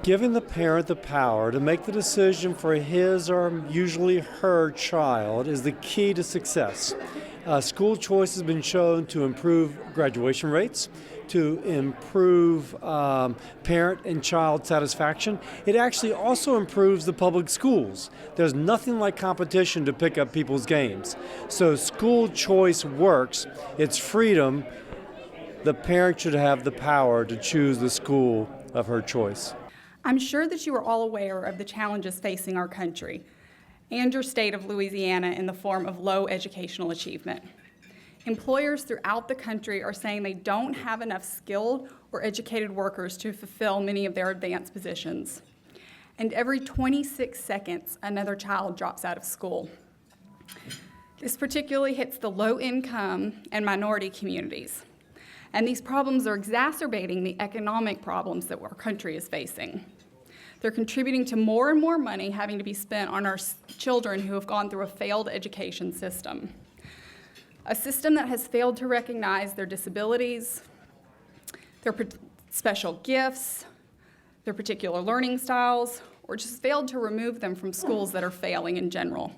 Giving the parent the power to make the decision for his or usually her child is the key to success. School choice has been shown to improve graduation rates, to improve parent and child satisfaction. It actually also improves the public schools. There's nothing like competition to pick up people's games. So school choice works. It's freedom. The parent should have the power to choose the school of her choice. I'm sure that you are all aware of the challenges facing our country and your state of Louisiana in the form of low educational achievement. Employers throughout the country are saying they don't have enough skilled or educated workers to fulfill many of their advanced positions. And every 26 seconds, another child drops out of school. This particularly hits the low-income and minority communities. And these problems are exacerbating the economic problems that our country is facing. They're contributing to more and more money having to be spent on our children who have gone through a failed education system. A system that has failed to recognize their disabilities, their special gifts, their particular learning styles, or just failed to remove them from schools that are failing in general.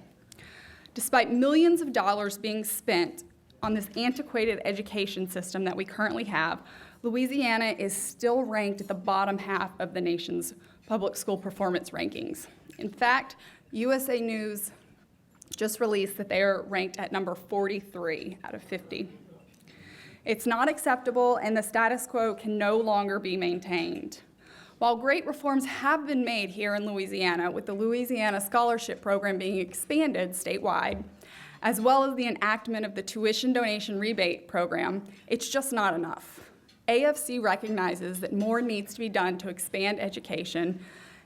Despite millions of dollars being spent on this antiquated education system that we currently have, Louisiana is still ranked at the bottom half of the nation's public school performance rankings. In fact, USA News just released that they are ranked at number 43 out of 50. It's not acceptable, and the status quo can no longer be maintained. While great reforms have been made here in Louisiana, with the Louisiana Scholarship Program being expanded statewide, as well as the enactment of the tuition donation rebate program, it's just not enough. AFC recognizes that more needs to be done to expand education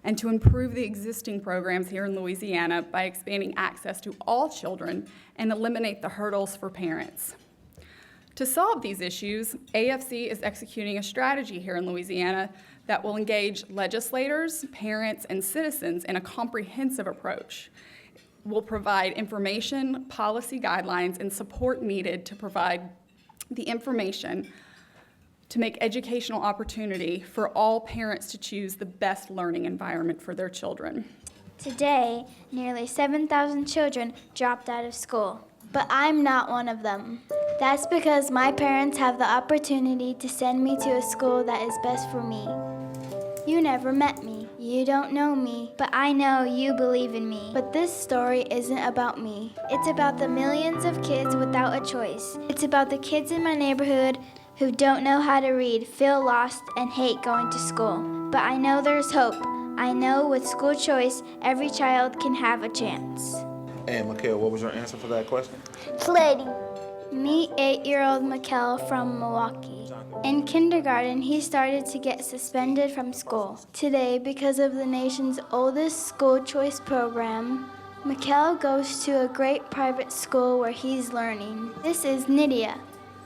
and to improve the existing programs here in Louisiana by expanding access to all children and eliminate the hurdles for parents. To solve these issues, AFC is executing a strategy here in Louisiana that will engage legislators, parents, and citizens in a comprehensive approach. Will provide information, policy guidelines, and support needed to provide the information to make educational opportunity for all parents to choose the best learning environment for their children. Today, nearly 7,000 children dropped out of school, but I'm not one of them. That's because my parents have the opportunity to send me to a school that is best for me. You never met me. You don't know me, but I know you believe in me. But this story isn't about me. It's about the millions of kids without a choice. It's about the kids in my neighborhood who don't know how to read, feel lost, and hate going to school. But I know there's hope. I know with school choice, every child can have a chance. And Mikhail, what was your answer for that question? Sledding. Meet 8-year-old Mikhail from Milwaukee. In kindergarten, he started to get suspended from school. Today, because of the nation's oldest school choice program, Mikhail goes to a great private school where he's learning. This is Nydia.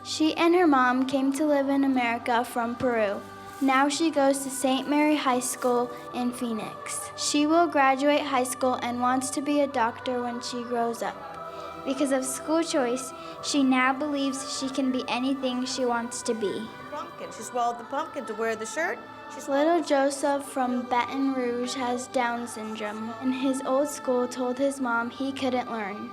She and her mom came to live in America from Peru. Now she goes to St. Mary High School in Phoenix. She will graduate high school and wants to be a doctor when she grows up. Because of school choice, she now believes she can be anything she wants to be. Pumpkin. She swallowed the pumpkin to wear the shirt. Little Joseph from Baton Rouge has Down syndrome, and his old school told his mom he couldn't learn.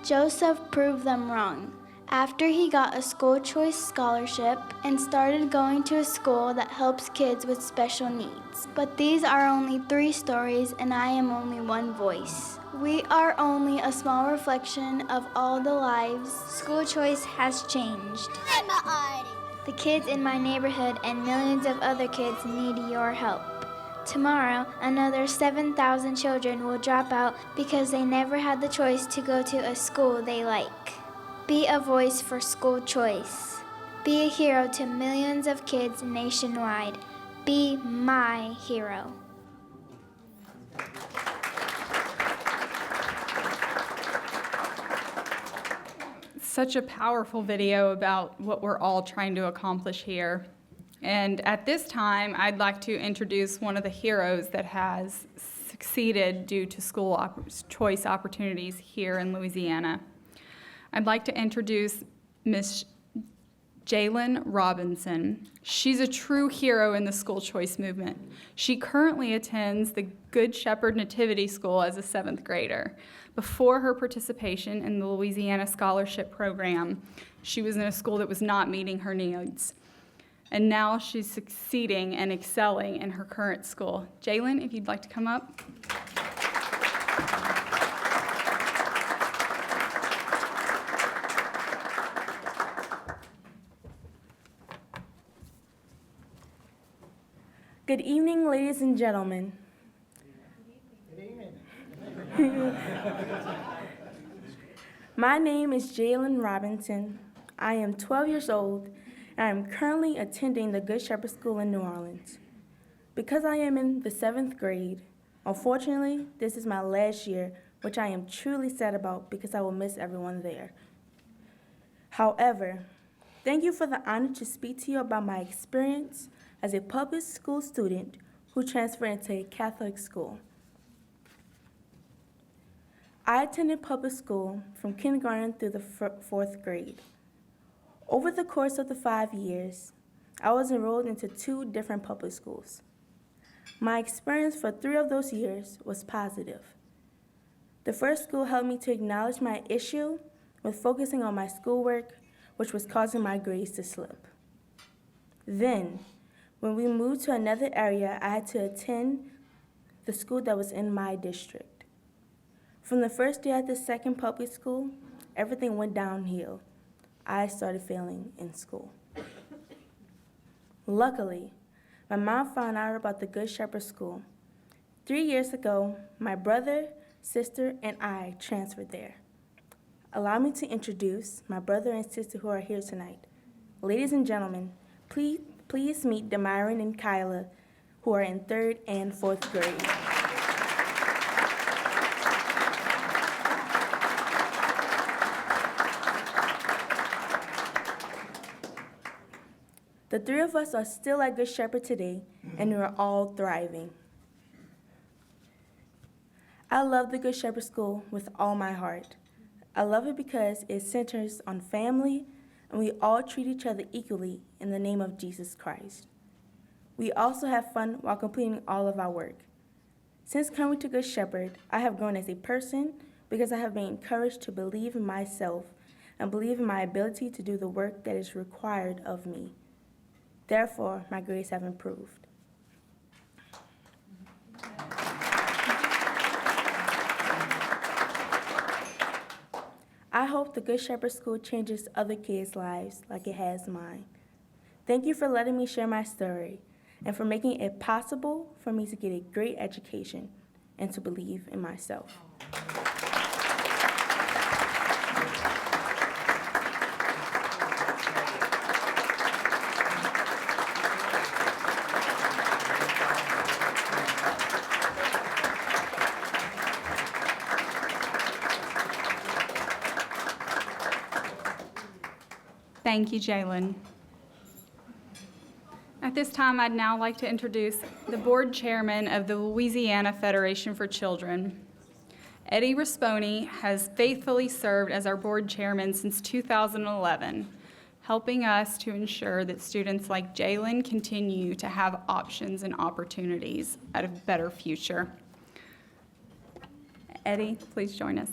Joseph proved them wrong. After he got a school choice scholarship and started going to a school that helps kids with special needs. But these are only 3 stories, and I am only one voice. We are only a small reflection of all the lives school choice has changed. The kids in my neighborhood and millions of other kids need your help. Tomorrow, another 7,000 children will drop out because they never had the choice to go to a school they like. Be a voice for school choice. Be a hero to millions of kids nationwide. Be my hero. Such a powerful video about what we're all trying to accomplish here. And at this time, I'd like to introduce one of the heroes that has succeeded due to school choice opportunities here in Louisiana. I'd like to introduce Miss Jalen Robinson. She's a true hero in the school choice movement. She currently attends the Good Shepherd Nativity School as a 7th grader. Before her participation in the Louisiana Scholarship Program, she was in a school that was not meeting her needs. And now she's succeeding and excelling in her current school. Jalen, if you'd like to come up. Good evening, ladies and gentlemen. My name is Jalen Robinson. I am 12 years old, and I am currently attending the Good Shepherd School in New Orleans. Because I am in the 7th grade, unfortunately, this is my last year, which I am truly sad about because I will miss everyone there. However, thank you for the honor to speak to you about my experience as a public school student who transferred into a Catholic school. I attended public school from kindergarten through the 4th grade. Over the course of the 5 years, I was enrolled into 2 different public schools. My experience for 3 of those years was positive. The first school helped me to acknowledge my issue with focusing on my schoolwork, which was causing my grades to slip. Then, when we moved to another area, I had to attend the school that was in my district. From the first day at the second public school, everything went downhill. I started failing in school. Luckily, my mom found out about the Good Shepherd School. 3 years ago, my brother, sister, and I transferred there. Allow me to introduce my brother and sister who are here tonight. Ladies and gentlemen, please meet Demiron and Kyla, who are in 3rd and 4th grade. The 3 of us are still at Good Shepherd today, and we are all thriving. I love the Good Shepherd School with all my heart. I love it because it centers on family, and we all treat each other equally in the name of Jesus Christ. We also have fun while completing all of our work. Since coming to Good Shepherd, I have grown as a person because I have been encouraged to believe in myself and believe in my ability to do the work that is required of me. Therefore, my grades have improved. I hope the Good Shepherd School changes other kids' lives like it has mine. Thank you for letting me share my story and for making it possible for me to get a great education and to believe in myself. Thank you, Jalen. At this time, I'd now like to introduce the board chairman of the Louisiana Federation for Children. Eddie Risponi has faithfully served as our board chairman since 2011, helping us to ensure that students like Jalen continue to have options and opportunities at a better future. Eddie, please join us.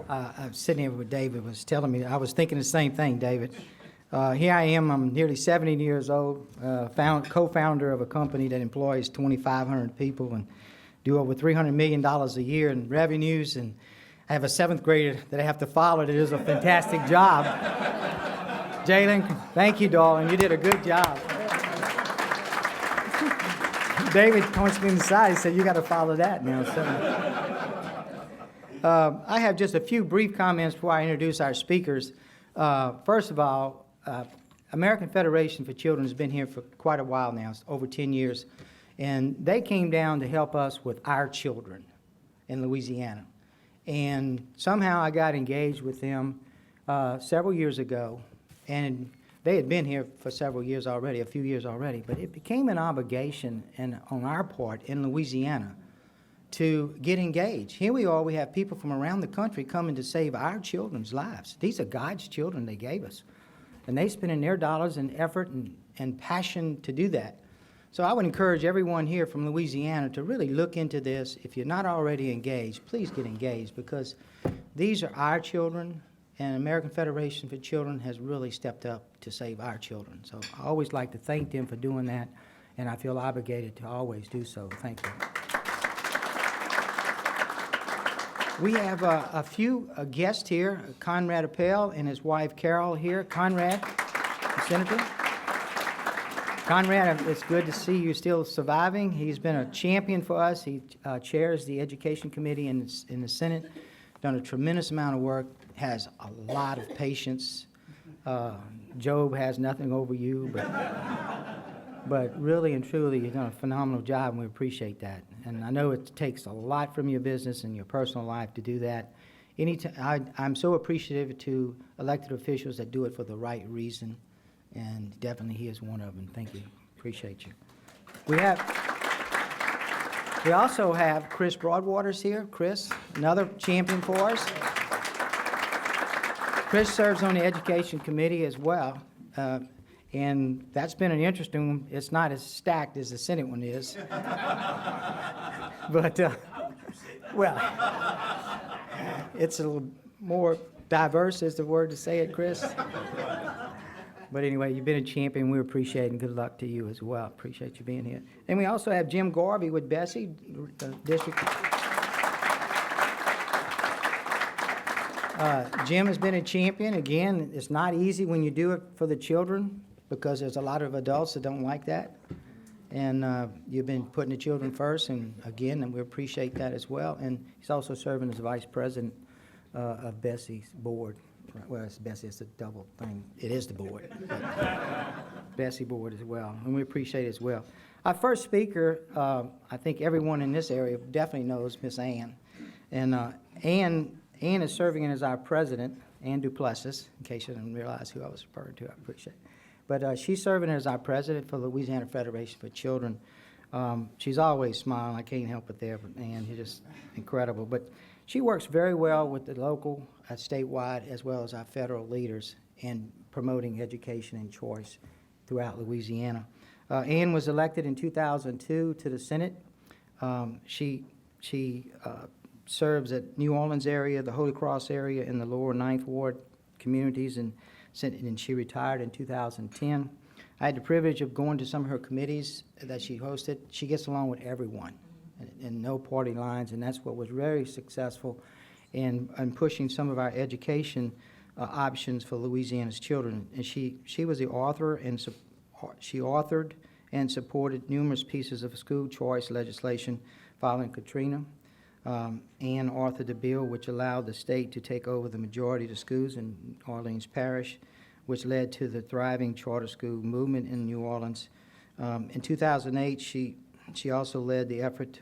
I'm sitting here with David was telling me, I was thinking the same thing, David. Here I am, I'm nearly 70 years old, co-founder of a company that employs 2,500 people and do over $300 million a year in revenues, and I have a 7th grader that I have to follow that does a fantastic job. Jalen, thank you, darling, you did a good job. David points me in the side and said, you got to follow that now. So. I have just a few brief comments before I introduce our speakers. First of all, American Federation for Children has been here for quite a while now, it's over 10 years, and they came down to help us with our children in Louisiana. And somehow I got engaged with them several years ago, and they had been here for several years already, a few years already, but it became an obligation on our part in Louisiana to get engaged. Here we are, we have people from around the country coming to save our children's lives. These are God's children they gave us. And they spending their dollars and effort and passion to do that. So I would encourage everyone here from Louisiana to really look into this. If you're not already engaged, please get engaged, because these are our children, and American Federation for Children has really stepped up to save our children. So I always like to thank them for doing that, and I feel obligated to always do so. Thank you. We have a few guests here. Conrad Appel and his wife Carol here. Conrad, the Senator. Conrad, it's good to see you still surviving. He's been a champion for us. He chairs the Education Committee in the Senate, done a tremendous amount of work, has a lot of patience. Job has nothing over you, but really and truly, you've done a phenomenal job, and we appreciate that. And I know it takes a lot from your business and your personal life to do that. I'm so appreciative to elected officials that do it for the right reason, and definitely he is one of them. Thank you. Appreciate you. We also have Chris Broadwaters here. Chris, another champion for us. Chris serves on the Education Committee as well. And that's been an interesting one. It's not as stacked as the Senate one is. But, well, it's a little more diverse is the word to say it, Chris. But anyway, you've been a champion. We appreciate it, and good luck to you as well. Appreciate you being here. And we also have Jim Garvey with Bessie, district. Jim has been a champion. Again, it's not easy when you do it for the children, because there's a lot of adults that don't like that. And you've been putting the children first, and again, and we appreciate that as well. And he's also serving as vice president of Bessie's board. Well, it's Bessie, it's a double thing. It is the board. Bessie board as well, and we appreciate it as well. Our first speaker, I think everyone in this area definitely knows Miss Ann. And Ann is serving as our president, Ann Duplessis, in case you didn't realize who I was referring to, I appreciate it. But she's serving as our president for Louisiana Federation for Children. She's always smiling. I can't help it there, but Ann, you're just incredible. But she works very well with the local, statewide, as well as our federal leaders in promoting education and choice throughout Louisiana. Ann was elected in 2002 to the Senate. She serves at New Orleans area, the Holy Cross area, in the lower Ninth Ward communities, and she retired in 2010. I had the privilege of going to some of her committees that she hosted. She gets along with everyone, and no party lines, and that's what was very successful in pushing some of our education options for Louisiana's children. And she was the author, and she authored and supported numerous pieces of school choice legislation following Katrina. Ann authored a bill which allowed the state to take over the majority of the schools in Orleans Parish, which led to the thriving charter school movement in New Orleans. In 2008, she also led the effort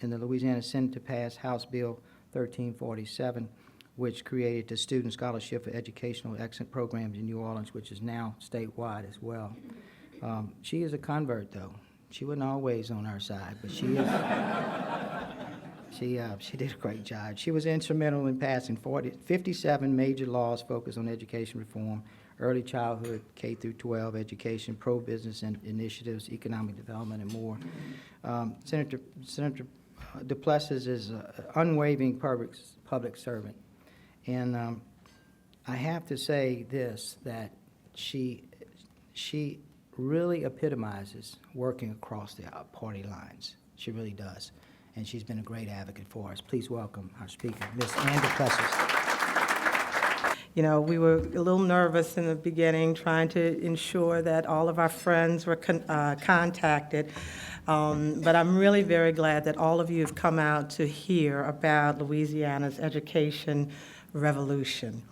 in the Louisiana Senate to pass House Bill 1347, which created the Student Scholarship for Educational Excellence Programs in New Orleans, which is now statewide as well. She is a convert, though. She wasn't always on our side, but she is. She did a great job. She was instrumental in passing 57 major laws focused on education reform, early childhood, K through 12 education, pro-business initiatives, economic development, and more. Senator Duplessis is an unwavering public servant. And I have to say this, that she really epitomizes working across the party lines. She really does. And she's been a great advocate for us. Please welcome our speaker, Ms. Ann Duplessis. You know, we were a little nervous in the beginning, trying to ensure that all of our friends were contacted. But I'm really very glad that all of you have come out to hear about Louisiana's education revolution.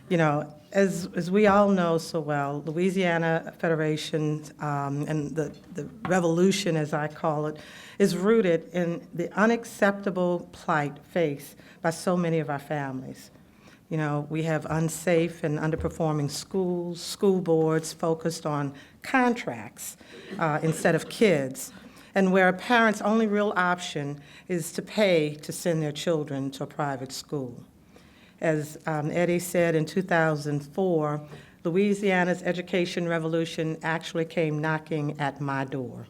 You know, as we all know so well, Louisiana Federation and the revolution, as I call it, is rooted in the unacceptable plight faced by so many of our families. You know, we have unsafe and underperforming schools, school boards focused on contracts instead of kids. and where a parent's only real option is to pay to send their children to a private school. As Eddie said, in 2004, Louisiana's education revolution actually came knocking at my door.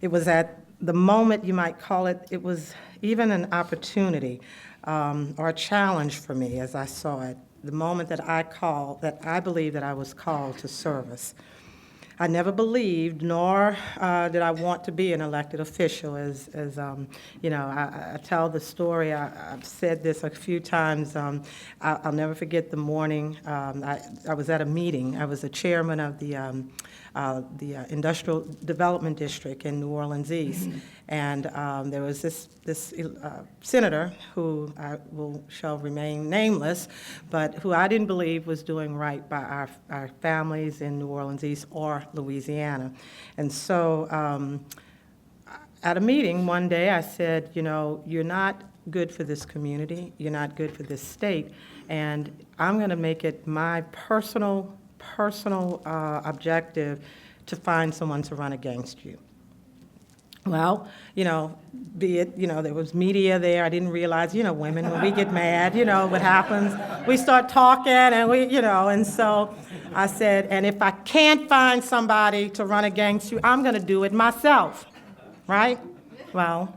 It was at the moment, you might call it, it was even an opportunity or a challenge for me as I saw it, the moment that I believed that I was called to service. I never believed, nor did I want to be an elected official. As you know, I tell the story. I've said this a few times. I'll never forget the morning. I was at a meeting. I was the chairman of the Industrial Development District in New Orleans East, and there was this senator who shall remain nameless, but who I didn't believe was doing right by our families in New Orleans East or Louisiana. And so at a meeting one day, I said, you know, you're not good for this community, you're not good for this state, and I'm going to make it my personal objective to find someone to run against you. Well, you know, be it, you know, there was media there. I didn't realize, you know, women, when we get mad, you know, what happens? We start talking and we, you know, and so I said, and if I can't find somebody to run against you, I'm going to do it myself, right? Well,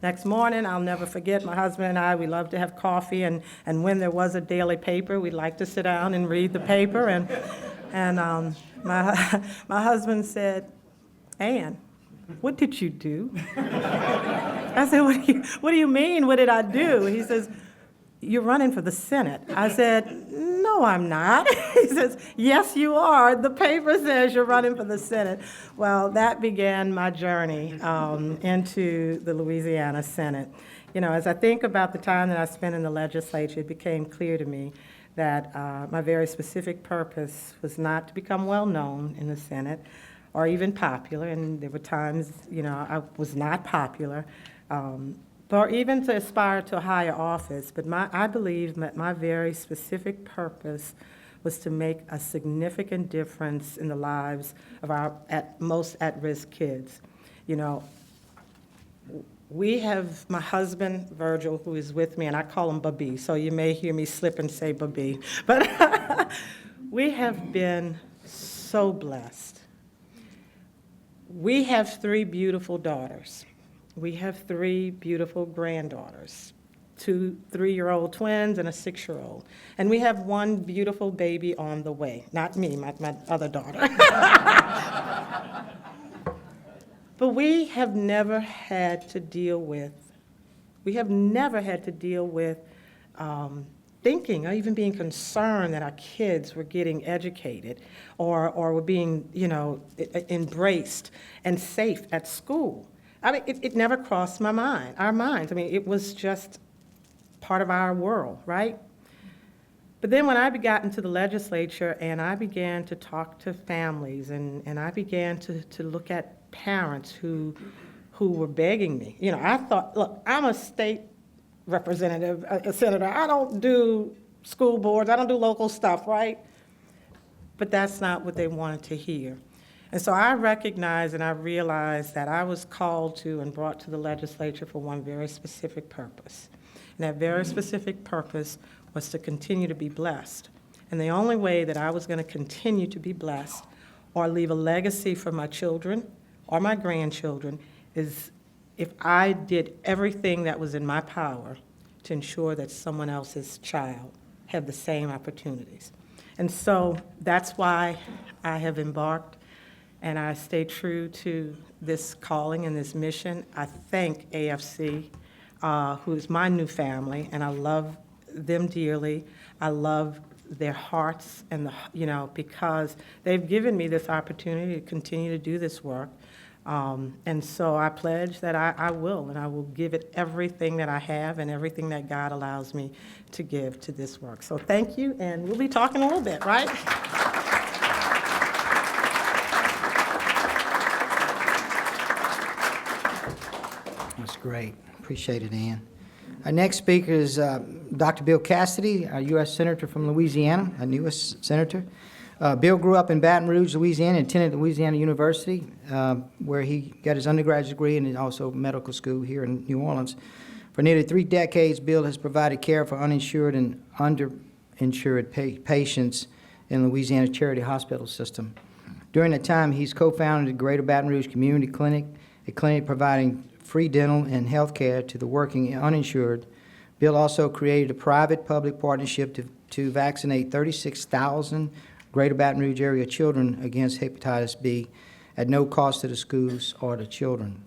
next morning, I'll never forget, my husband and I, we love to have coffee, and when there was a daily paper, we'd like to sit down and read the paper, and my husband said, Ann, what did you do? I said, what do you mean, what did I do? He says, you're running for the Senate. I said, no, I'm not. He says, yes, you are. The paper says you're running for the Senate. Well, that began my journey into the Louisiana Senate. You know, as I think about the time that I spent in the legislature, it became clear to me that my very specific purpose was not to become well-known in the Senate or even popular, and there were times, you know, I was not popular, or even to aspire to a higher office, but I believe that my very specific purpose was to make a significant difference in the lives of our most at-risk kids. You know, we have my husband, Virgil, who is with me, and I call him Babi, so you may hear me slip and say Babi, but we have been so blessed. We have 3 beautiful daughters. We have 3 beautiful granddaughters, 2 3-year-old twins and a 6-year-old. And we have 1 beautiful baby on the way. Not me, my other daughter. But we have never had to deal with thinking or even being concerned that our kids were getting educated or were being, you know, embraced and safe at school. I mean, it never crossed our minds. I mean, it was just part of our world, right? But then when I got into the legislature and I began to talk to families and I began to look at parents who were begging me, you know, I thought, look, I'm a state representative, a senator. I don't do school boards. I don't do local stuff, right? But that's not what they wanted to hear. And so I recognized and I realized that I was called to and brought to the legislature for one very specific purpose. And that very specific purpose was to continue to be blessed. And the only way that I was going to continue to be blessed or leave a legacy for my children or my grandchildren is if I did everything that was in my power to ensure that someone else's child had the same opportunities. And so that's why I have embarked and I stay true to this calling and this mission. I thank AFC, who is my new family, and I love them dearly. I love their hearts and because they've given me this opportunity to continue to do this work. And so I pledge that I will give it everything that I have and everything that God allows me to give to this work. So thank you, and we'll be talking a little bit, right? That's great. Appreciate it, Ann. Our next speaker is Dr. Bill Cassidy, our U.S. Senator from Louisiana, our newest senator. Bill grew up in Baton Rouge, Louisiana, and attended Louisiana University, where he got his undergraduate degree and also medical school here in New Orleans. For nearly 3 decades, Bill has provided care for uninsured and underinsured patients in Louisiana's charity hospital system. During that time, he's co-founded the Greater Baton Rouge Community Clinic, a clinic providing free dental and health care to the working and uninsured. Bill also created a private-public partnership to vaccinate 36,000 Greater Baton Rouge area children against hepatitis B at no cost to the schools or the children.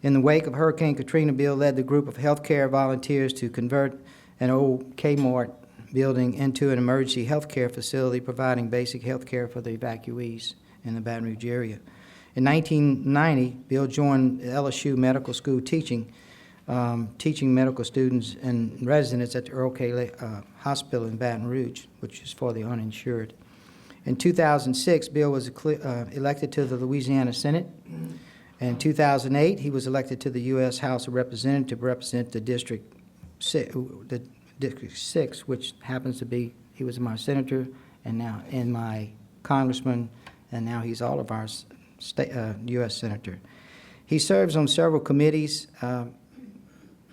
In the wake of Hurricane Katrina, Bill led the group of healthcare volunteers to convert an old Kmart building into an emergency healthcare facility providing basic health care for the evacuees in the Baton Rouge area. In 1990, Bill joined LSU Medical School teaching medical students and residents at the Earl K. Hospital in Baton Rouge, which is for the uninsured. In 2006, Bill was elected to the Louisiana Senate. In 2008, he was elected to the U.S. House of Representatives to represent the District 6, which happens to be, he was my senator and my congressman, and now he's all of our U.S. senator. He serves on several committees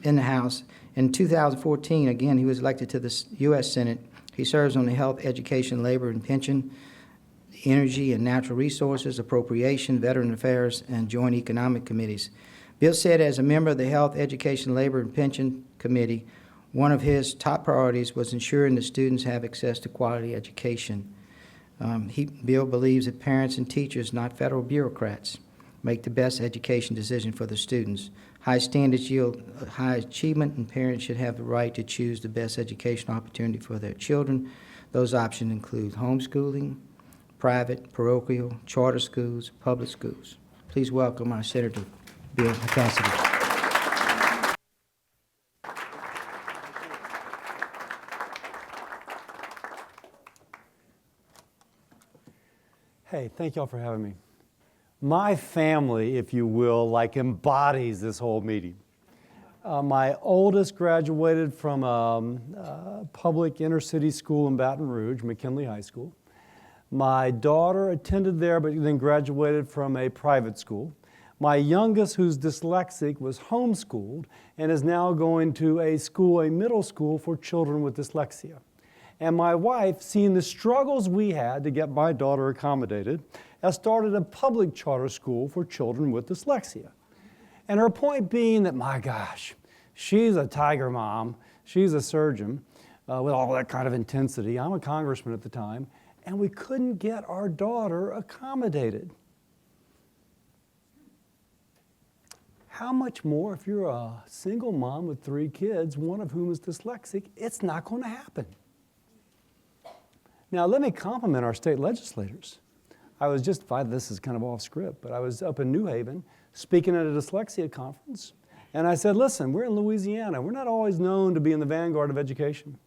in the House. In 2014, again, he was elected to the U.S. Senate. He serves on the Health, Education, Labor, and Pension, Energy and Natural Resources, Appropriation, Veteran Affairs, and Joint Economic Committees. Bill said as a member of the Health, Education, Labor, and Pension Committee, one of his top priorities was ensuring that students have access to quality education. Bill believes that parents and teachers, not federal bureaucrats, make the best education decision for the students. High standards yield high achievement, and parents should have the right to choose the best educational opportunity for their children. Those options include homeschooling, private, parochial, charter schools, public schools. Please welcome our Senator Bill Cassidy. Hey, thank y'all for having me. My family, if you will, embodies this whole meeting. My oldest graduated from a public inner-city school in Baton Rouge, McKinley High School. My daughter attended there, but then graduated from a private school. My youngest, who's dyslexic, was homeschooled and is now going to a middle school for children with dyslexia. And my wife, seeing the struggles we had to get my daughter accommodated, has started a public charter school for children with dyslexia. And her point being that, my gosh, she's a tiger mom, she's a surgeon with all that kind of intensity. I'm a congressman at the time, and we couldn't get our daughter accommodated. How much more if you're a single mom with 3 kids, one of whom is dyslexic? It's not going to happen. Now, let me compliment our state legislators. This is kind of off script, but I was up in New Haven speaking at a dyslexia conference, and I said, listen, we're in Louisiana. We're not always known to be in the vanguard of education,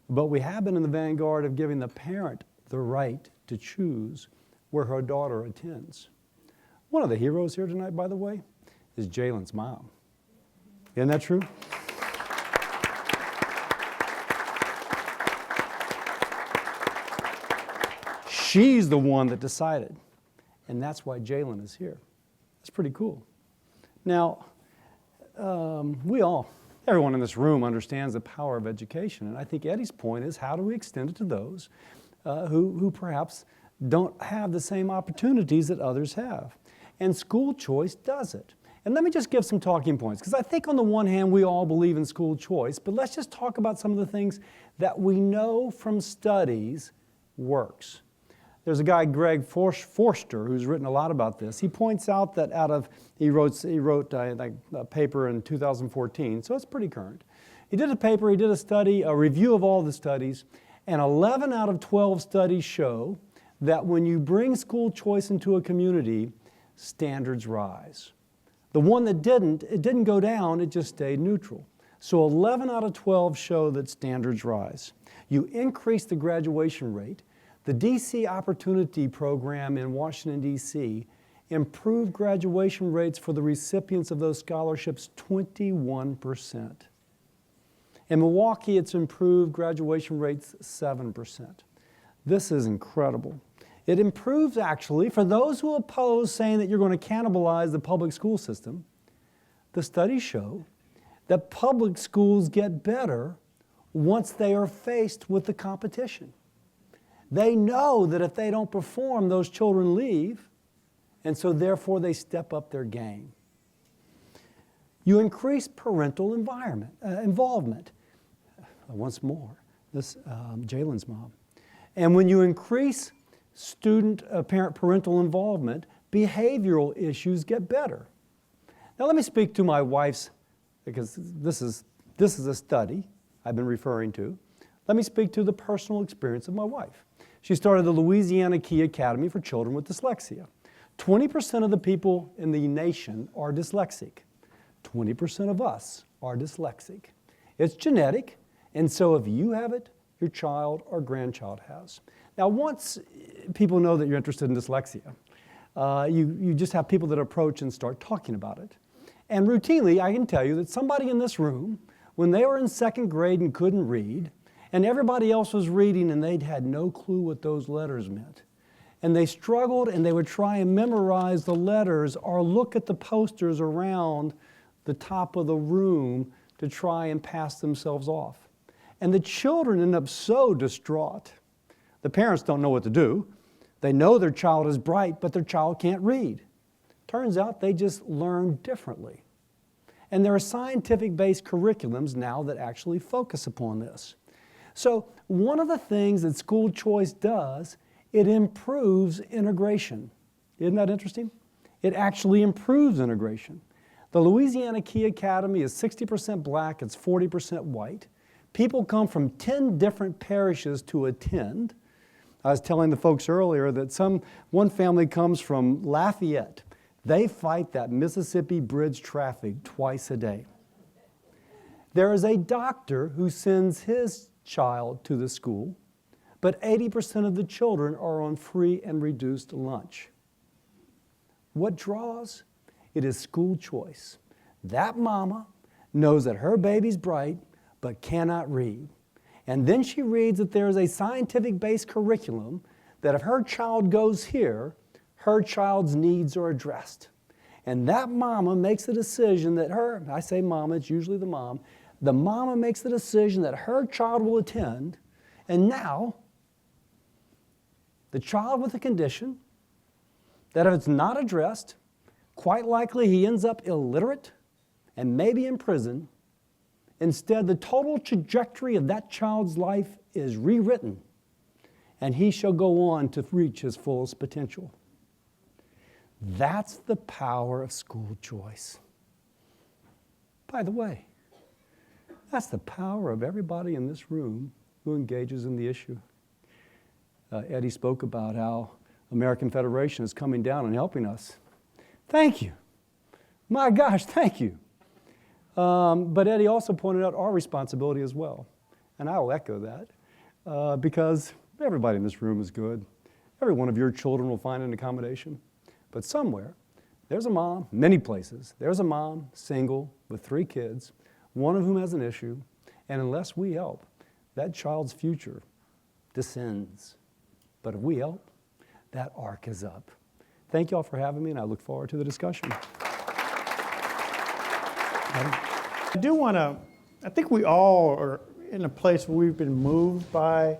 but we have been in the vanguard of giving the parent the right to choose where her daughter attends. One of the heroes here tonight, by the way, is Jalen's mom. Isn't that true? She's the one that decided, and that's why Jalen is here. That's pretty cool. Now, everyone in this room understands the power of education, and I think Eddie's point is, how do we extend it to those who perhaps don't have the same opportunities that others have? And school choice does it. And let me just give some talking points, because I think on the one hand we all believe in school choice, but let's just talk about some of the things that we know from studies works. There's a guy, Greg Forster, who's written a lot about this. He points out that he wrote a paper in 2014, so it's pretty current. He did a study, a review of all the studies, and 11 out of 12 studies show that when you bring school choice into a community, standards rise. The one that it didn't go down, it just stayed neutral. So 11 out of 12 show that standards rise. You increase the graduation rate. The DC Opportunity Program in Washington, D.C. improved graduation rates for the recipients of those scholarships 21%. In Milwaukee, it's improved graduation rates 7%. This is incredible. It improves, actually, for those who oppose saying that you're going to cannibalize the public school system, the studies show that public schools get better once they are faced with the competition. They know that if they don't perform, those children leave, and so therefore they step up their game. You increase parental involvement. Once more, this Jalen's mom. And when you increase parental involvement, behavioral issues get better. Now let me speak to my wife's, because this is a study I've been referring to. Let me speak to the personal experience of my wife. She started the Louisiana Key Academy for children with dyslexia. 20% of the people in the nation are dyslexic. 20% of us are dyslexic. It's genetic, and so if you have it, your child or grandchild has. Now, once people know that you're interested in dyslexia, you just have people that approach and start talking about it. And routinely, I can tell you that somebody in this room, when they were in second grade and couldn't read, and everybody else was reading and they'd had no clue what those letters meant, and they struggled and they would try and memorize the letters or look at the posters around the top of the room to try and pass themselves off. And the children end up so distraught. The parents don't know what to do. They know their child is bright, but their child can't read. Turns out they just learn differently. And there are scientific-based curriculums now that actually focus upon this. So one of the things that school choice does, it improves integration. Isn't that interesting? It actually improves integration. The Louisiana Key Academy is 60% black, it's 40% white. People come from 10 different parishes to attend. I was telling the folks earlier that one family comes from Lafayette. They fight that Mississippi Bridge traffic twice a day. There is a doctor who sends his child to the school, but 80% of the children are on free and reduced lunch. What draws? It is school choice. That mama knows that her baby's bright but cannot read. And then she reads that there is a scientific-based curriculum that if her child goes here, her child's needs are addressed. And that mama makes the decision that I say mama, it's usually the mama makes the decision that her child will attend, and now the child with a condition that if it's not addressed, quite likely he ends up illiterate and maybe in prison. Instead, the total trajectory of that child's life is rewritten, and he shall go on to reach his fullest potential. That's the power of school choice. By the way, that's the power of everybody in this room who engages in the issue. Eddie spoke about how American Federation is coming down and helping us. Thank you. My gosh, thank you. But Eddie also pointed out our responsibility as well. And I will echo that because everybody in this room is good. Every one of your children will find an accommodation. But somewhere, there's a mom, many places, there's a mom, single, with 3 kids, one of whom has an issue, and unless we help, that child's future descends. But if we help, that arc is up. Thank you all for having me, and I look forward to the discussion. I think we all are in a place where we've been moved by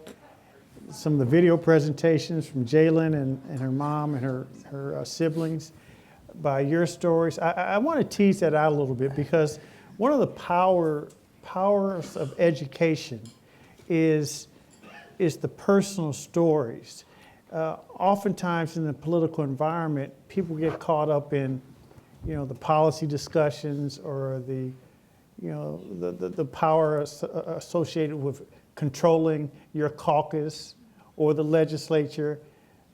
some of the video presentations from Jalen and her mom and her siblings, by your stories. I want to tease that out a little bit because one of the powers of education is the personal stories. Oftentimes in the political environment, people get caught up in, the policy discussions or the power associated with controlling your caucus or the legislature.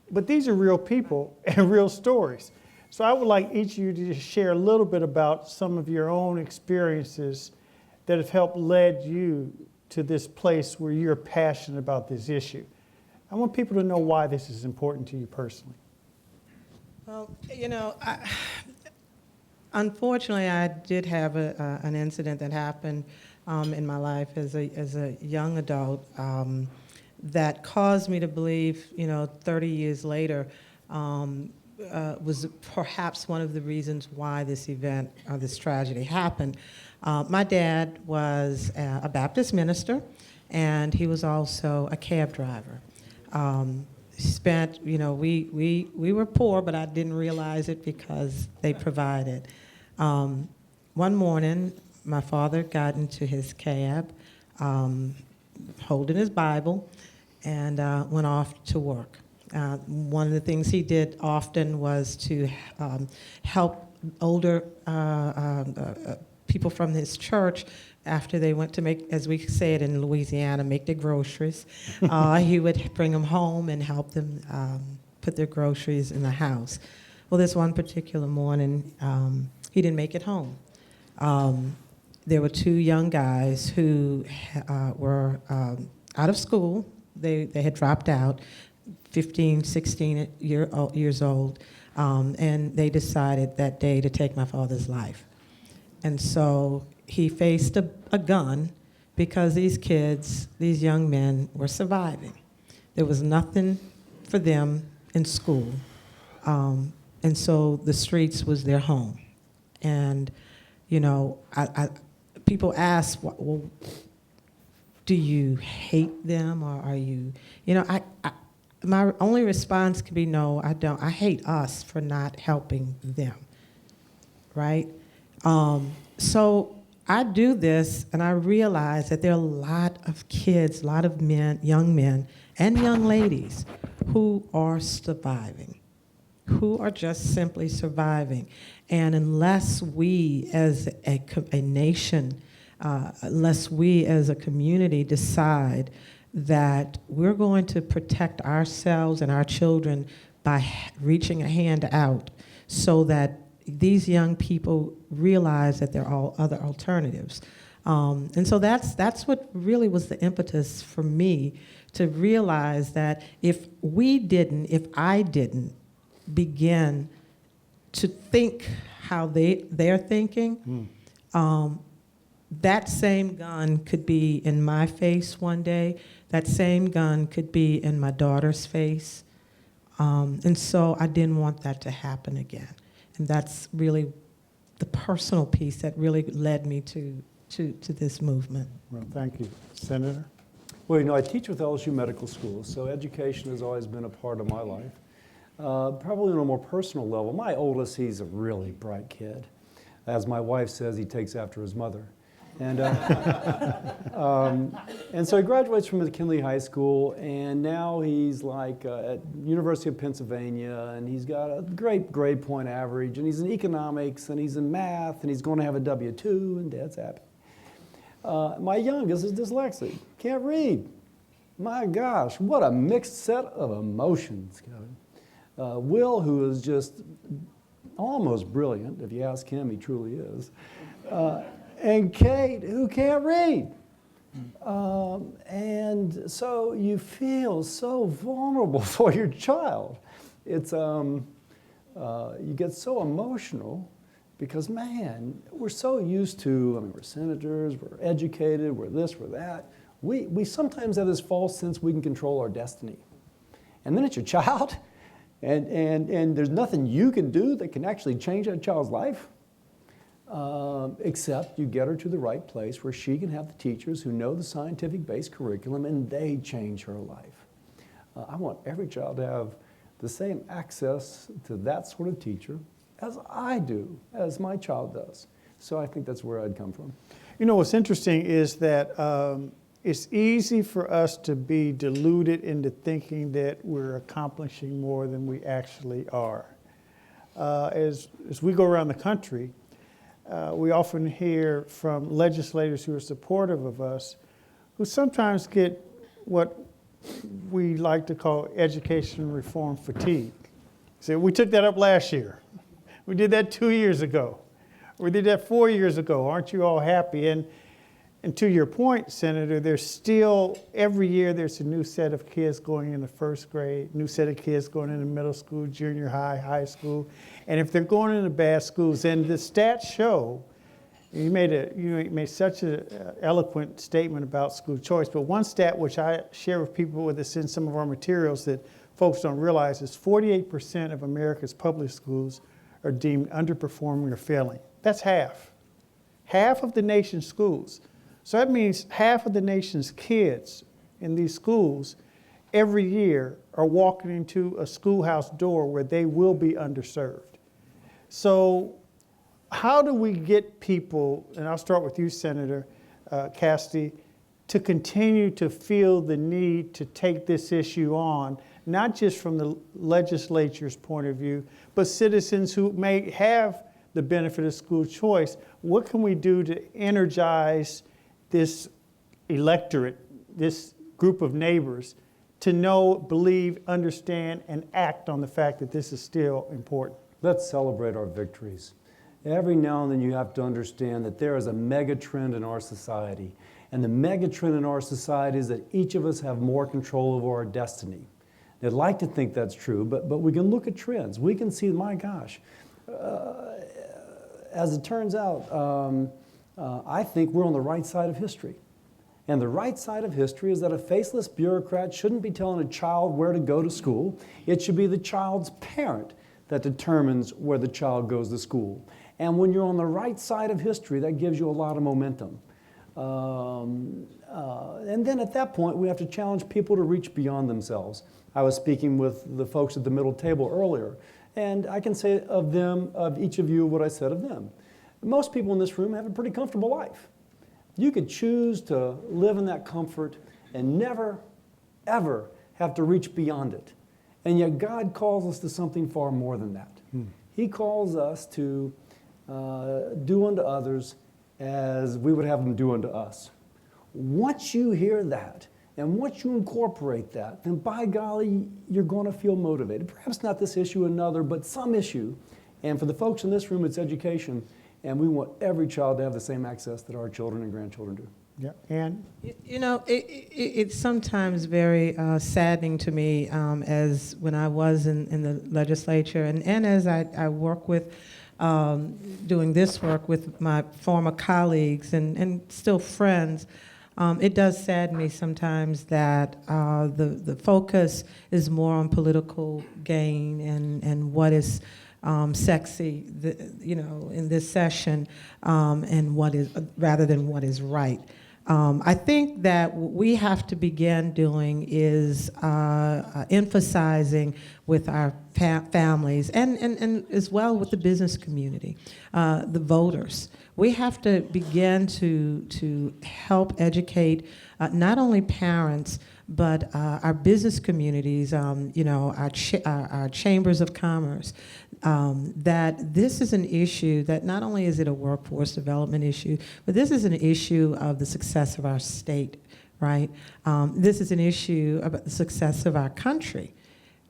But these are real people and real stories. So I would like each of you to just share a little bit about some of your own experiences that have helped lead you to this place where you're passionate about this issue. I want people to know why this is important to you personally. Well, unfortunately, I did have an incident that happened in my life as a young adult that caused me to believe, 30 years later, was perhaps one of the reasons why this event or this tragedy happened. My dad was a Baptist minister, and he was also a cab driver. We were poor, but I didn't realize it because they provided. One morning, my father got into his cab, holding his Bible, and went off to work. One of the things he did often was to help older people from his church after they went to make, as we say it in Louisiana, make their groceries. He would bring them home and help them put their groceries in the house. Well, this one particular morning, he didn't make it home. There were two young guys who were out of school. They had dropped out, 15, 16 years old, and they decided that day to take my father's life. And so he faced a gun because these kids, these young men, were surviving. There was nothing for them in school, and so the streets was their home. And, people ask, well, do you hate them, or are you, my only response could be, no, I don't. I hate us for not helping them, right? So I do this, and I realize that there are a lot of kids, a lot of men, young men, and young ladies who are surviving, who are just simply surviving. And unless we as a nation, unless we as a community decide that we're going to protect ourselves and our children by reaching a hand out so that these young people realize that there are other alternatives. And so that's what really was the impetus for me to realize that if I didn't begin to think how they're thinking, that same gun could be in my face one day. That same gun could be in my daughter's face. And so I didn't want that to happen again. And that's really the personal piece that really led me to this movement. Well, thank you. Senator? Well, I teach with LSU Medical School, so education has always been a part of my life. Probably on a more personal level, my oldest, he's a really bright kid. As my wife says, he takes after his mother. And, and so he graduates from McKinley High School, and now he's at University of Pennsylvania, and he's got a great grade point average, and he's in economics, and he's in math, and he's going to have a W-2, and Dad's happy. My youngest is dyslexic, can't read. My gosh, what a mixed set of emotions, Kevin. Will, who is just almost brilliant, if you ask him, he truly is. And Kate, who can't read. And so you feel so vulnerable for your child. It's, you get so emotional because, man, we're so used to, we're senators, we're educated, we're this, we're that. We sometimes have this false sense we can control our destiny. And then it's your child, and there's nothing you can do that can actually change that child's life. Except you get her to the right place where she can have the teachers who know the scientific-based curriculum, and they change her life. I want every child to have the same access to that sort of teacher as I do, as my child does. So I think that's where I'd come from. What's interesting is that it's easy for us to be deluded into thinking that we're accomplishing more than we actually are. As we go around the country, we often hear from legislators who are supportive of us, who sometimes get what we like to call education reform fatigue. So we took that up last year. We did that 2 years ago. We did that 4 years ago. Aren't you all happy? And to your point, Senator, there's still, every year there's a new set of kids going into first grade, new set of kids going into middle school, junior high, high school. And if they're going into bad schools, and the stats show You made such an eloquent statement about school choice, but one stat which I share with people with us in some of our materials that folks don't realize is 48% of America's public schools are deemed underperforming or failing. That's half. Half of the nation's schools. So that means half of the nation's kids in these schools every year are walking into a schoolhouse door where they will be underserved. So how do we get people, and I'll start with you, Senator Cassidy, to continue to feel the need to take this issue on, not just from the legislature's point of view, but citizens who may have the benefit of school choice? What can we do to energize this electorate, this group of neighbors, to know, believe, understand, and act on the fact that this is still important? Let's celebrate our victories. Every now and then you have to understand that there is a mega trend in our society. And the mega trend in our society is that each of us have more control over our destiny. They'd like to think that's true, but we can look at trends. We can see, my gosh, as it turns out, I think we're on the right side of history. And the right side of history is that a faceless bureaucrat shouldn't be telling a child where to go to school. It should be the child's parent that determines where the child goes to school. And when you're on the right side of history, that gives you a lot of momentum. And then at that point, we have to challenge people to reach beyond themselves. I was speaking with the folks at the middle table earlier, and I can say of them, of each of you, what I said of them. Most people in this room have a pretty comfortable life. You could choose to live in that comfort and never, ever have to reach beyond it. And yet God calls us to something far more than that. He calls us to do unto others as we would have them do unto us. Once you hear that, and once you incorporate that, then by golly, you're going to feel motivated. Perhaps not this issue, another, but some issue. And for the folks in this room, it's education. And we want every child to have the same access that our children and grandchildren do. Yeah, and You know, it's sometimes very saddening to me as when I was in the legislature and as I work with, doing this work with my former colleagues and still friends, it does sadden me sometimes that the focus is more on political gain and what is sexy, in this session, and what is rather than what is right. I think that what we have to begin doing is emphasizing with our families and as well with the business community, the voters. We have to begin to help educate not only parents, but our business communities, our chambers of commerce, that this is an issue that not only is it a workforce development issue, but this is an issue of the success of our state, right? This is an issue about the success of our country.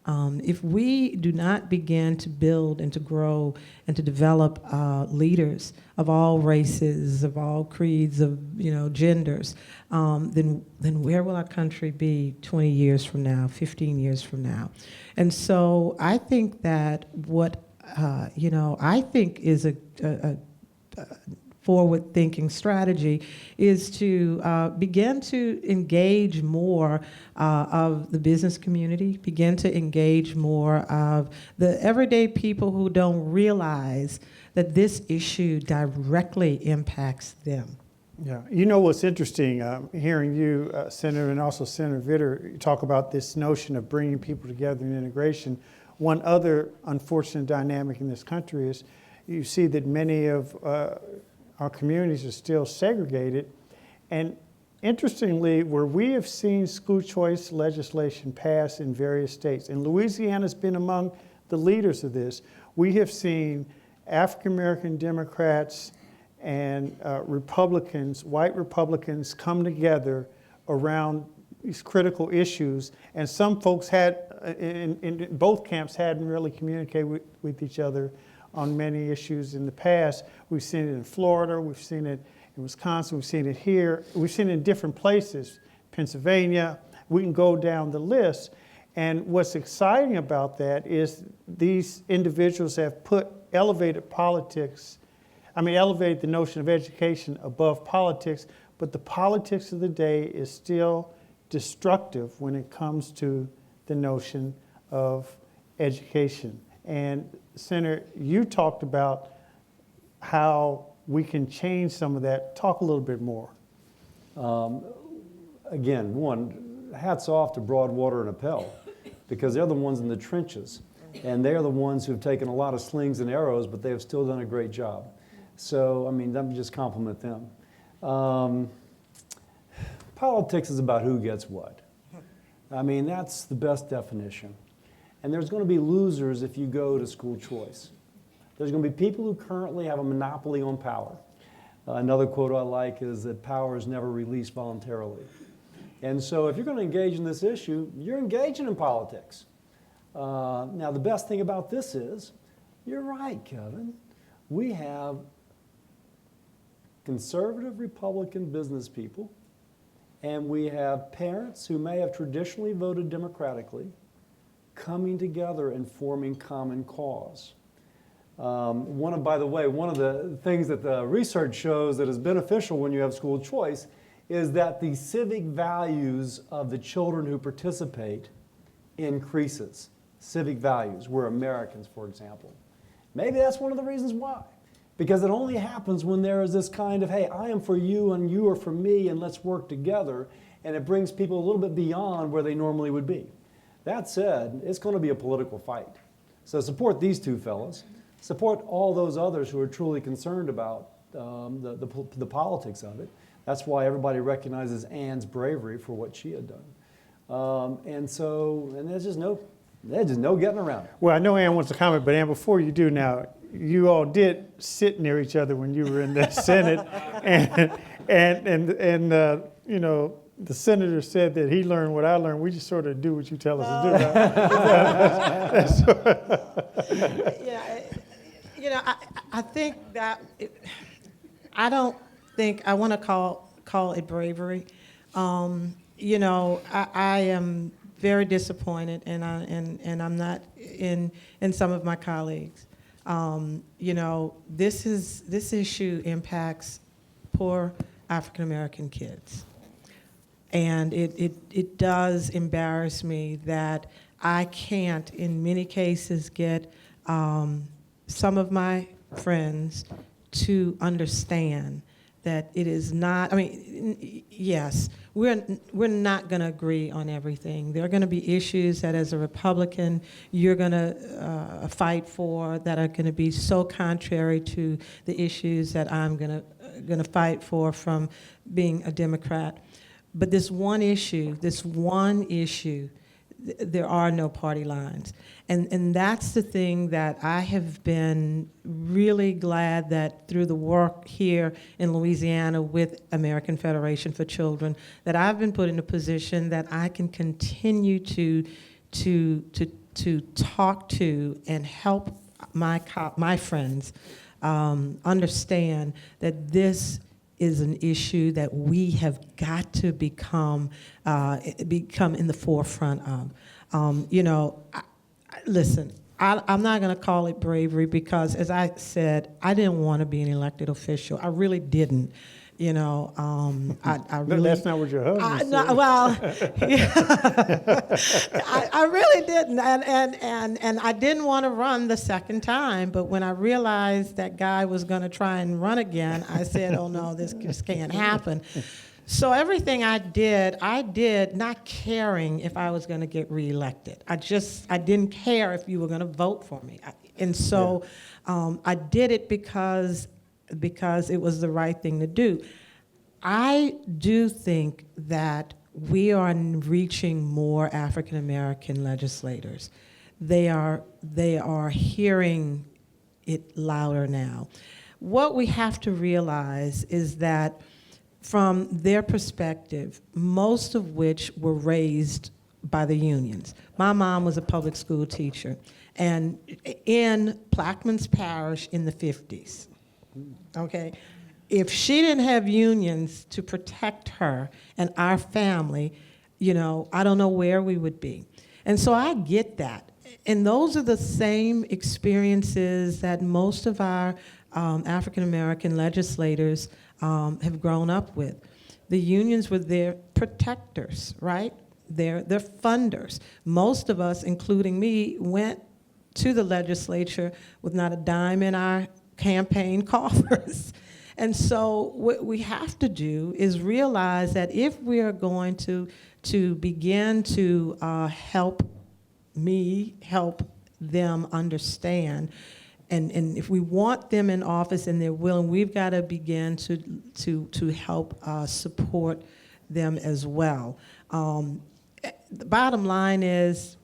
If we do not begin to build and to grow and to develop leaders of all races, of all creeds, of genders, then where will our country be 20 years from now, 15 years from now? And so I think that what I think is a forward-thinking strategy is to begin to engage more of the business community, begin to engage more of the everyday people who don't realize that this issue directly impacts them. yeah, you know what's interesting, hearing you, Senator, and also Senator Vitter, talk about this notion of bringing people together in integration. One other unfortunate dynamic in this country is you see that many of our communities are still segregated. And interestingly, where we have seen school choice legislation pass in various states, and Louisiana's been among the leaders of this, we have seen African American Democrats and Republicans, white Republicans, come together around these critical issues. And some folks had, in both camps, hadn't really communicated with each other on many issues in the past. We've seen it in Florida, we've seen it in Wisconsin, we've seen it here, we've seen it in different places, Pennsylvania, we can go down the list. And what's exciting about that is these individuals have elevated politics elevate the notion of education above politics, but the politics of the day is still destructive when it comes to the notion of education. And Senator, you talked about how we can change some of that. Talk a little bit more. Again, one, hats off to Broadwater and Appel, because they're the ones in the trenches. And they're the ones who've taken a lot of slings and arrows, but they have still done a great job. So, I mean, let me just compliment them. Politics is about who gets what. I mean, that's the best definition. And there's going to be losers if you go to school choice. There's going to be people who currently have a monopoly on power. Another quote I like is that power is never released voluntarily. And so if you're going to engage in this issue, you're engaging in politics. Now, the best thing about this is, you're right, Kevin. We have conservative Republican business people, and we have parents who may have traditionally voted Democratically coming together and forming common cause. By the way, one of the things that the research shows that is beneficial when you have school choice is that the civic values of the children who participate increases. Civic values. We're Americans, for example. Maybe that's one of the reasons why. Because it only happens when there is this kind of, hey, I am for you and you are for me and let's work together, and it brings people a little bit beyond where they normally would be. That said, it's going to be a political fight. So support these two fellas. Support all those others who are truly concerned about the politics of it. That's why everybody recognizes Anne's bravery for what she had done. And there's just no getting around it. Well, I know Ann wants to comment, but Ann, before you do now, you all did sit near each other when you were in the Senate, and you know, the senator said that he learned what I learned. We just sort of do what you tell us to do. Right? Yeah, you know, I think that I don't think I want to call it bravery. You know, I am very disappointed, and I'm not in some of my colleagues. You know, this issue impacts poor African American kids, and it does embarrass me that I can't, in many cases, get some of my friends to understand that it is not, I mean, yes, we're not going to agree on everything. There are going to be issues that as a Republican you're going to fight for that are going to be so contrary to the issues that I'm going to fight for from being a Democrat. But this one issue, there are no party lines. And that's the thing that I have been really glad that through the work here in Louisiana with American Federation for Children, that I've been put in a position that I can continue to talk to and help my friends understand that this is an issue that we have got to become in the forefront of. You know, listen, I'm not going to call it bravery because, as I said, I didn't want to be an elected official. I really didn't. You know, I really. That's not what your husband said. No, well, yeah. I really didn't, and I didn't want to run the second time. But when I realized that guy was going to try and run again, I said, "Oh no, this just can't happen." So everything I did not caring if I was going to get reelected. I didn't care if you were going to vote for me, and so I did it because it was the right thing to do. I do think that we are reaching more African American legislators. They are hearing it louder now. What we have to realize is that from their perspective, most of which were raised by the unions. My mom was a public school teacher, and in Plaquemines Parish in the 50s. Okay, if she didn't have unions to protect her and our family, you know, I don't know where we would be. And so I get that. And those are the same experiences that most of our African American legislators have grown up with. The unions were their protectors, right? They're funders. Most of us, including me, went to the legislature with not a dime in our campaign coffers. And so what we have to do is realize that if we are going to begin to help them understand, and if we want them in office and they're willing, we've got to begin to help support them as well. The bottom line is,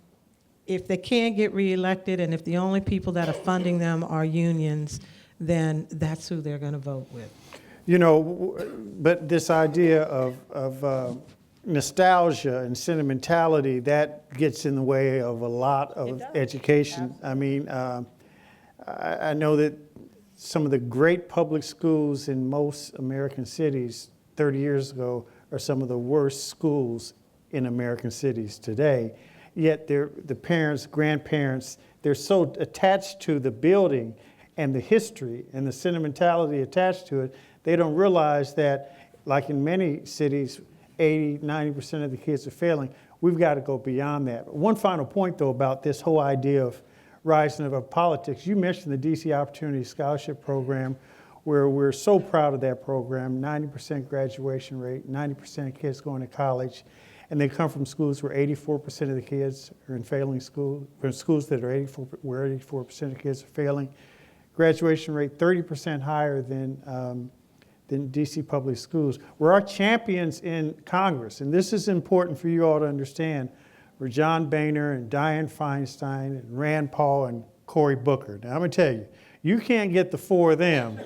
if they can't get reelected and if the only people that are funding them are unions, then that's who they're going to vote with. You know, but this idea of nostalgia and sentimentality, that gets in the way of a lot of education. Absolutely. I mean, I know that some of the great public schools in most American cities 30 years ago are some of the worst schools in American cities today. Yet the parents, grandparents, they're so attached to the building and the history and the sentimentality attached to it, they don't realize that, like in many cities, 80, 90% of the kids are failing. We've got to go beyond that. One final point, though, about this whole idea of rising above politics. You mentioned the DC Opportunity Scholarship Program, where we're so proud of that program, 90% graduation rate, 90% of kids going to college. And they come from schools where 84% of the kids are in failing school, from schools that are where 84% of kids are failing. Graduation rate 30% higher than DC public schools. We're our champions in Congress, and this is important for you all to understand. We're John Boehner and Dianne Feinstein and Rand Paul and Cory Booker. Now I'm going to tell you, you can't get the four of them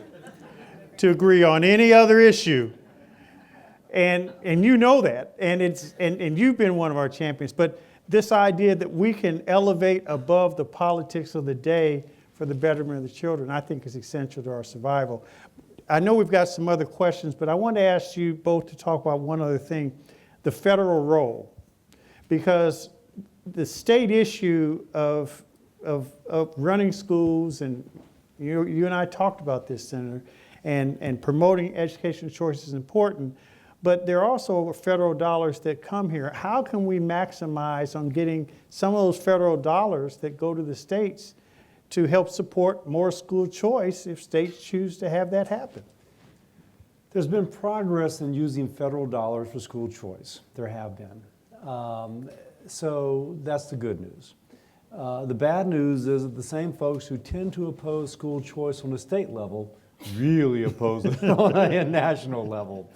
to agree on any other issue. And you know that, and you've been one of our champions. But this idea that we can elevate above the politics of the day for the betterment of the children, I think is essential to our survival. I know we've got some other questions, but I want to ask you both to talk about one other thing, the federal role. Because the state issue of running schools, and you and I talked about this, Senator, and promoting educational choice is important. But there are also federal dollars that come here. How can we maximize on getting some of those federal dollars that go to the states to help support more school choice if states choose to have that happen? There's been progress in using federal dollars for school choice. There have been. So that's the good news. The bad news is that the same folks who tend to oppose school choice on the state level really oppose it on a national level.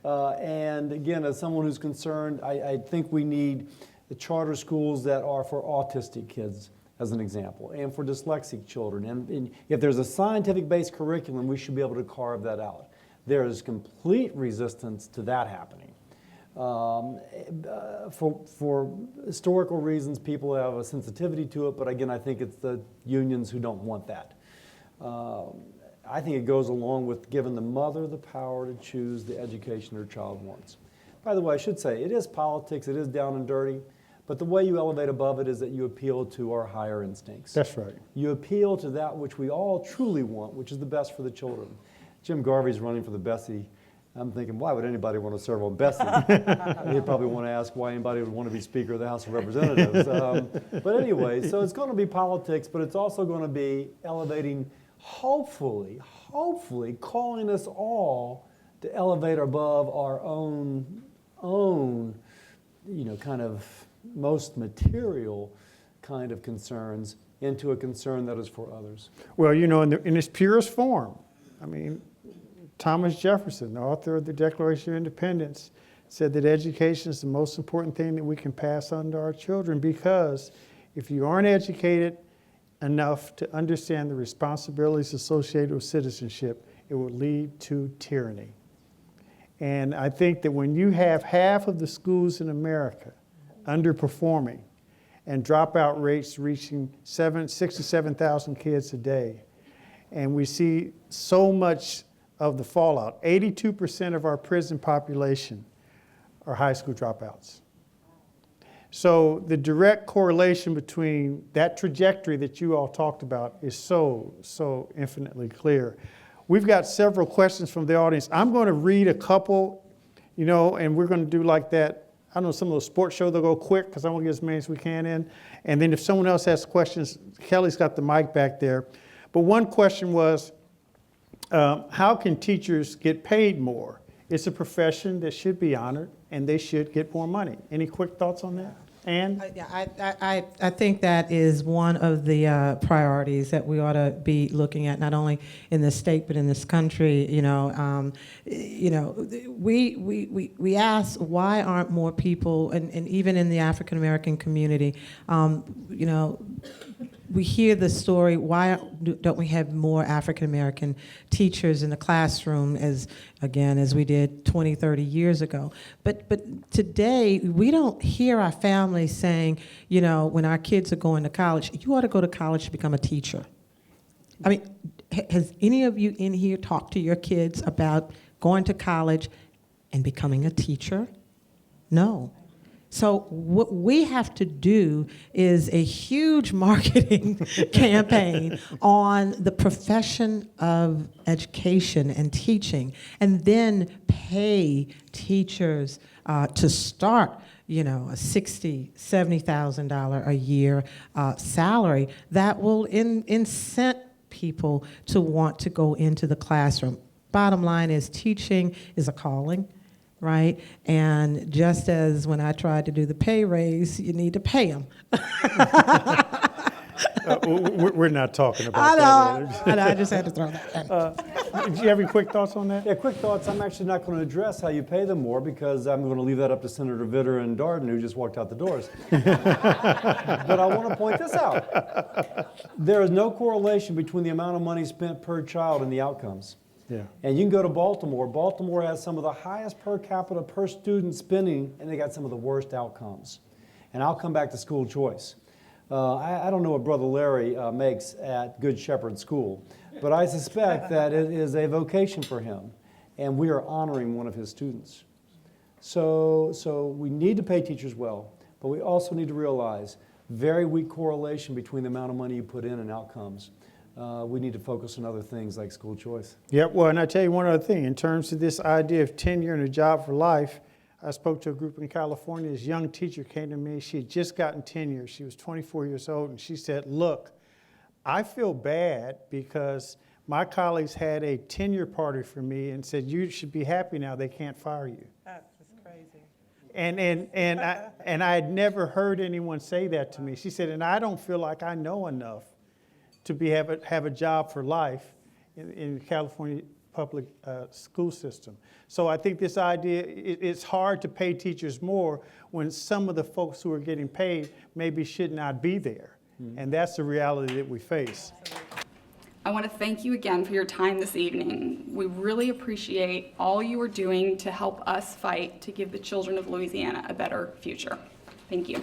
And again, as someone who's concerned, I think we need the charter schools that are for autistic kids, as an example, and for dyslexic children. And if there's a scientific-based curriculum, we should be able to carve that out. There is complete resistance to that happening. For historical reasons, people have a sensitivity to it, but again, I think it's the unions who don't want that. I think it goes along with giving the mother the power to choose the education her child wants. By the way, I should say, it is politics, it is down and dirty, but the way you elevate above it is that you appeal to our higher instincts. That's right. You appeal to that which we all truly want, which is the best for the children. Jim Garvey's running for the Bessie. I'm thinking, why would anybody want to serve on Bessie? He'd probably want to ask why anybody would want to be Speaker of the House of Representatives. But anyway, so it's going to be politics, but it's also going to be elevating, hopefully calling us all to elevate above our own, kind of most material kind of concerns into a concern that is for others. Well, in its purest form, I mean, Thomas Jefferson, the author of the Declaration of Independence, said that education is the most important thing that we can pass on to our children, because if you aren't educated enough to understand the responsibilities associated with citizenship, it will lead to tyranny. And I think that when you have half of the schools in America underperforming and dropout rates reaching 6,000 to 7,000 kids a day, and we see so much of the fallout, 82% of our prison population are high school dropouts. So the direct correlation between that trajectory that you all talked about is so infinitely clear. We've got several questions from the audience. I'm going to read a couple, and we're going to do like that. I don't know, some of those sports shows, they'll go quick because I want to get as many as we can in. And then if someone else has questions, Kelly's got the mic back there. But one question was, how can teachers get paid more? It's a profession that should be honored, and they should get more money. Any quick thoughts on that? Ann? I think that is one of the priorities that we ought to be looking at, not only in this state but in this country. We ask why aren't more people, and even in the African American community, we hear the story, why don't we have more African American teachers in the classroom as we did 20, 30 years ago. But today, we don't hear our families saying, when our kids are going to college, you ought to go to college to become a teacher. I mean, has any of you in here talked to your kids about going to college and becoming a teacher? No. So what we have to do is a huge marketing campaign on the profession of education and teaching, and then pay teachers to start, a $60,000, $70,000 a year salary that will incent people to want to go into the classroom. Bottom line is, teaching is a calling. Right? And just as when I tried to do the pay raise, you need to pay them. We're not talking about that. I know, I just had to throw that in. Do you have any quick thoughts on that? Yeah, quick thoughts. I'm actually not going to address how you pay them more because I'm going to leave that up to Senator Vitter and Darden, who just walked out the doors. But I want to point this out. There is no correlation between the amount of money spent per child and the outcomes. Yeah. And you can go to Baltimore. Baltimore has some of the highest per capita per student spending, and they got some of the worst outcomes. And I'll come back to school choice. I don't know what Brother Larry makes at Good Shepherd School, but I suspect that it is a vocation for him, and we are honoring one of his students. So we need to pay teachers well, but we also need to realize very weak correlation between the amount of money you put in and outcomes. We need to focus on other things like school choice. Yep, well, and I tell you one other thing. In terms of this idea of tenure and a job for life, I spoke to a group in California. This young teacher came to me. She had just gotten tenure. She was 24 years old, and she said, look, I feel bad because my colleagues had a tenure party for me and said, you should be happy now. They can't fire you. That's just crazy. And I had never heard anyone say that to me. She said, and I don't feel like I know enough to have a job for life in the California public school system. So I think this idea, it's hard to pay teachers more when some of the folks who are getting paid maybe should not be there. Mm-hmm. And that's the reality that we face. I want to thank you again for your time this evening. We really appreciate all you are doing to help us fight to give the children of Louisiana a better future. Thank you.